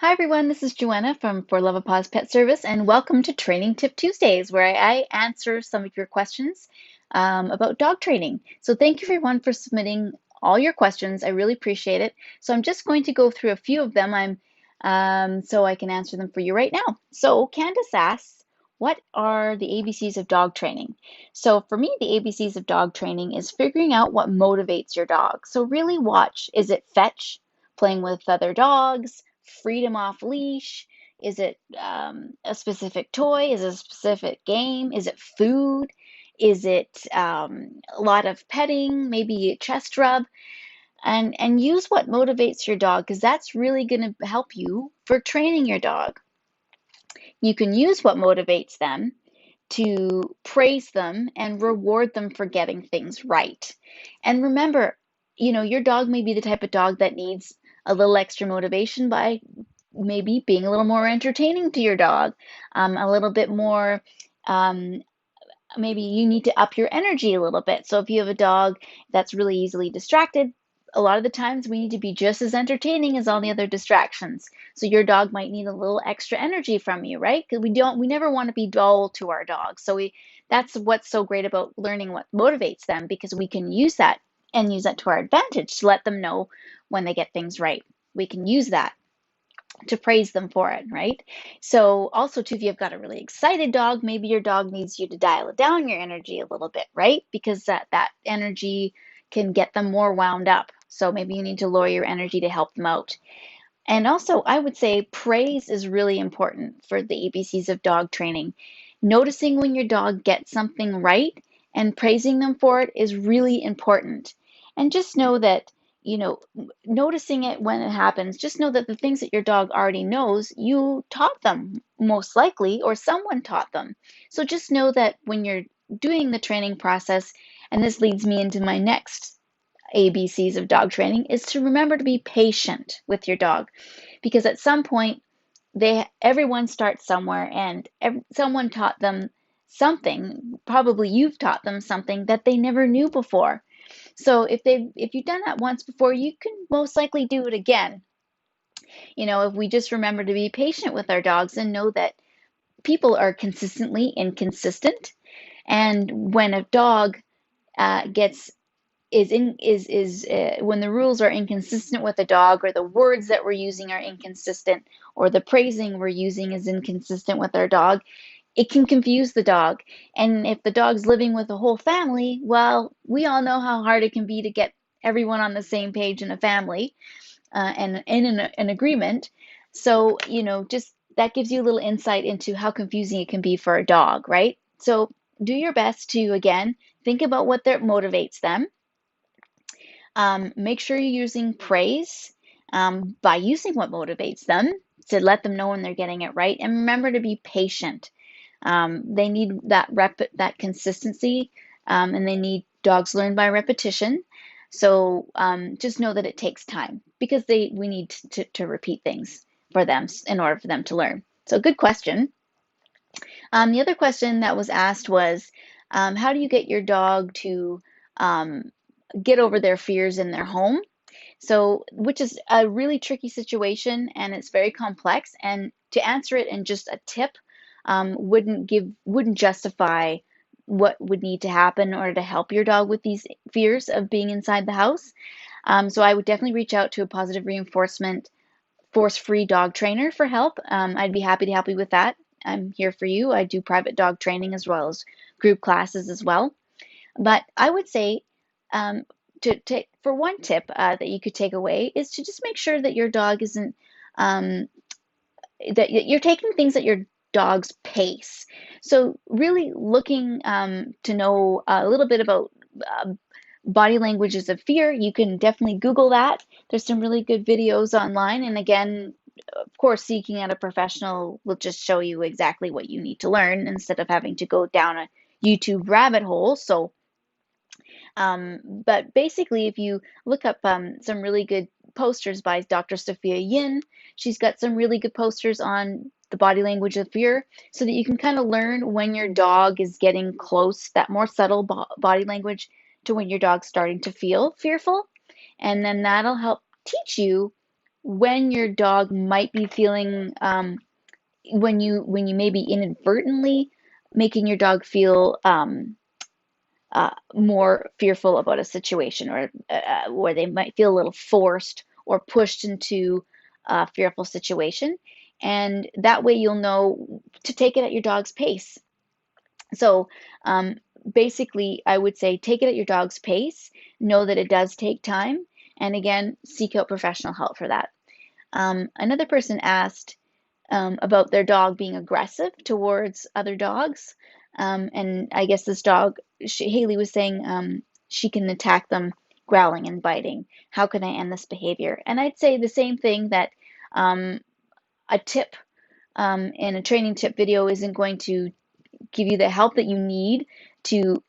Hi everyone, this is Joanna from For Love of Paws Pet Service, and welcome to Training Tip Tuesdays, where I answer some of your questions about dog training. So thank you everyone for submitting all your questions. I really appreciate it. So I'm just going to go through a few of them. So I can answer them for you right now. So Candace asks, what are the ABCs of dog training? So for me, the ABCs of dog training is figuring out what motivates your dog. So really watch, is it fetch, playing with other dogs, freedom off leash? Is it a specific toy? Is it a specific game? Is it food? Is it a lot of petting, maybe a chest rub? And use what motivates your dog because that's really going to help you for training your dog. You can use what motivates them to praise them and reward them for getting things right. And remember, your dog may be the type of dog that needs a little extra motivation by maybe being a little more entertaining to your dog, a little bit more. Um, Maybe you need to up your energy a little bit. So if you have a dog that's really easily distracted, a lot of the times we need to be just as entertaining as all the other distractions. So your dog might need a little extra energy from you, right? Because we never want to be dull to our dogs. That's what's so great about learning what motivates them, because we can use that and use that to our advantage to let them know when they get things right. We can use that to praise them for it, right? So also too, if you've got a really excited dog, maybe your dog needs you to dial down your energy a little bit, right? Because that energy can get them more wound up. So maybe you need to lower your energy to help them out. And also, I would say praise is really important for the ABCs of dog training. Noticing when your dog gets something right and praising them for it is really important. And just know that, noticing it when it happens, just know that the things that your dog already knows, you taught them most likely, or someone taught them. So just know that when you're doing the training process, and this leads me into my next ABCs of dog training, is to remember to be patient with your dog, because at some point everyone starts somewhere, and someone taught them something. Probably you've taught them something that they never knew before. So if you've done that once before, you can most likely do it again. If we just remember to be patient with our dogs and know that people are consistently inconsistent, and when a dog gets is in is when the rules are inconsistent with the dog, or the words that we're using are inconsistent, or the praising we're using is inconsistent with our dog, it can confuse the dog. And if the dog's living with a whole family, well, we all know how hard it can be to get everyone on the same page in a family, and in an agreement. So, just that gives you a little insight into how confusing it can be for a dog, right? So do your best to, again, think about what motivates them. Make sure you're using praise by using what motivates them to let them know when they're getting it right. And remember to be patient. They need that consistency, and they need dogs learn by repetition. So just know that it takes time, because we need to repeat things for them in order for them to learn. So good question. The other question that was asked was, how do you get your dog to um, get over their fears in their home? So, which is a really tricky situation, and it's very complex. And to answer it in just a tip wouldn't justify what would need to happen in order to help your dog with these fears of being inside the house. So I would definitely reach out to a positive reinforcement force-free dog trainer for help. I'd be happy to help you with that. I'm here for you. I do private dog training as well as group classes as well. But I would say, um, to take for one tip that you could take away, is to just make sure that your dog isn't um, that you're taking things at your dog's pace. So really looking to know a little bit about uh, body languages of fear. You can definitely Google that. There's some really good videos online, and again, of course, seeking out a professional will just show you exactly what you need to learn instead of having to go down a YouTube rabbit hole. But basically, if you look up some really good posters by Dr. Sophia Yin, she's got some really good posters on the body language of fear, so that you can kind of learn when your dog is getting close, that more subtle body language, to when your dog's starting to feel fearful. And then that'll help teach you when your dog might be feeling, when you may be inadvertently making your dog feel more fearful about a situation, or where they might feel a little forced or pushed into a fearful situation. And that way you'll know to take it at your dog's pace. So um, basically, I would say take it at your dog's pace, know that it does take time, and again, seek out professional help for that. Another person asked about their dog being aggressive towards other dogs. And I guess this dog, Haley was saying, she can attack them growling and biting. How can I end this behavior? And I'd say the same thing, that um, a tip in a training tip video isn't going to give you the help that you need to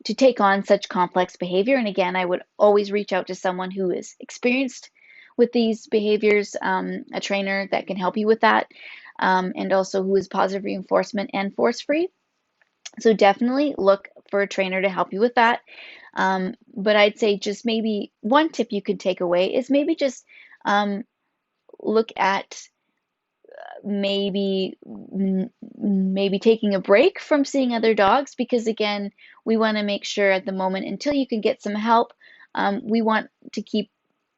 take on such complex behavior. And again, I would always reach out to someone who is experienced with these behaviors, a trainer that can help you with that, and also who is positive reinforcement and force free. So definitely look for a trainer to help you with that. But I'd say just maybe one tip you could take away is maybe just um, look at maybe maybe taking a break from seeing other dogs, because again, we want to make sure at the moment, until you can get some help, we want to keep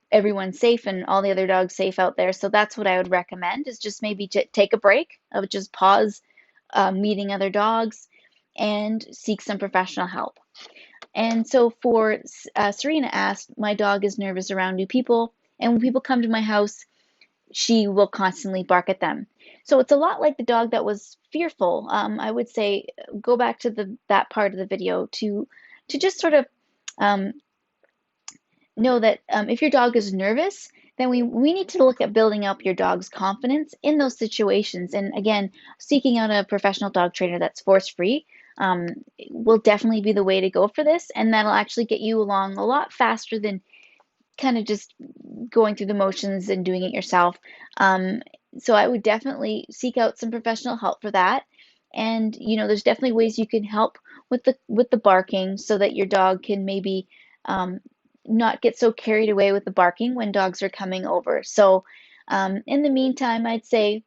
everyone safe and all the other dogs safe out there. So that's what I would recommend, is just maybe take a break, of just pause meeting other dogs and seek some professional help. And so for Serena asked, my dog is nervous around new people, and when people come to my house, she will constantly bark at them. So it's a lot like the dog that was fearful. I would say go back to that part of the video to just sort of um, know that if your dog is nervous, then we need to look at building up your dog's confidence in those situations. And again, seeking out a professional dog trainer that's force free um, will definitely be the way to go for this, and that'll actually get you along a lot faster than kind of just going through the motions and doing it yourself. Um, so I would definitely seek out some professional help for that. And there's definitely ways you can help with the barking, so that your dog can maybe um, not get so carried away with the barking when dogs are coming over. So in the meantime, I'd say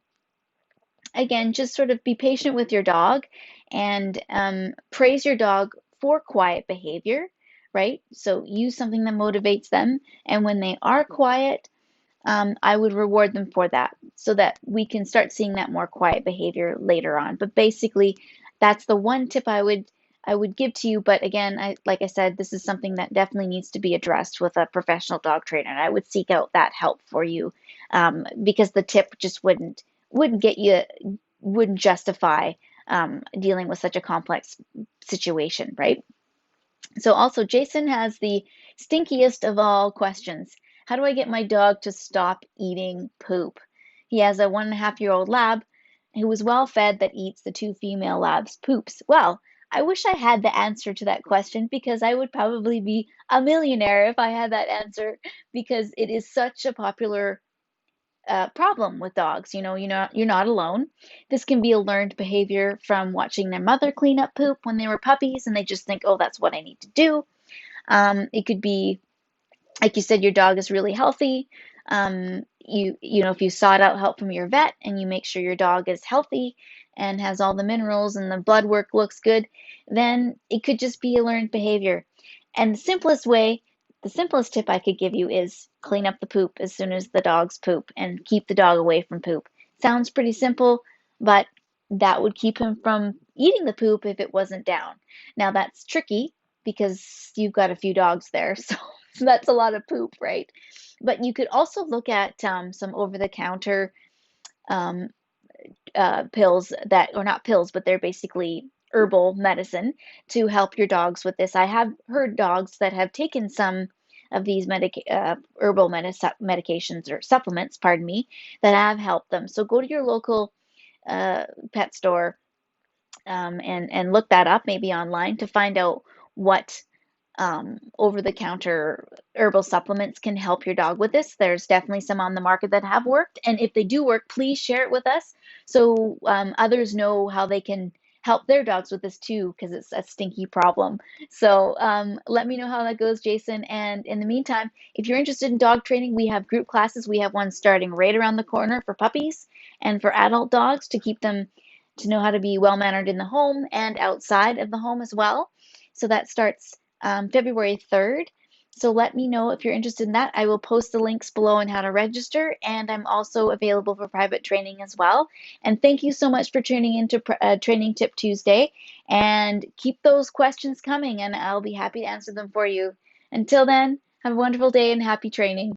again, just sort of be patient with your dog, and praise your dog for quiet behavior, right? So use something that motivates them. And when they are quiet, I would reward them for that, so that we can start seeing that more quiet behavior later on. But basically, that's the one tip I would give to you. But again, like I said, this is something that definitely needs to be addressed with a professional dog trainer. And I would seek out that help for you, because the tip just wouldn't get you, wouldn't justify dealing with such a complex situation, right? So also, Jason has the stinkiest of all questions. How do I get my dog to stop eating poop? He has a 1.5-year-old lab who is well fed that eats the two female labs' poops. Well, I wish I had the answer to that question, because I would probably be a millionaire if I had that answer, because it is such a popular problem with dogs. You're not alone. This can be a learned behavior from watching their mother clean up poop when they were puppies, and they just think, oh, that's what I need to do. It could be, like you said, your dog is really healthy. If you sought out help from your vet and you make sure your dog is healthy and has all the minerals and the blood work looks good, then it could just be a learned behavior. And the simplest tip I could give you is clean up the poop as soon as the dogs poop and keep the dog away from poop. Sounds pretty simple, but that would keep him from eating the poop if it wasn't down. Now that's tricky because you've got a few dogs there, so that's a lot of poop, right? But you could also look at some over-the-counter um, pills that, or not pills, but they're basically herbal medicine to help your dogs with this. I have heard dogs that have taken some of these herbal medications or supplements, pardon me, that have helped them. So go to your local pet store, and look that up maybe online to find out what over the counter herbal supplements can help your dog with this. There's definitely some on the market that have worked. And if they do work, please share it with us, so others know how they can help their dogs with this too, because it's a stinky problem. So let me know how that goes, Jason. And in the meantime, if you're interested in dog training, we have group classes. We have one starting right around the corner for puppies and for adult dogs to keep them to know how to be well mannered in the home and outside of the home as well. So that starts February 3rd. So let me know if you're interested in that. I will post the links below on how to register, and I'm also available for private training as well. And thank you so much for tuning into Training Tip Tuesday. And keep those questions coming, and I'll be happy to answer them for you. Until then, have a wonderful day and happy training.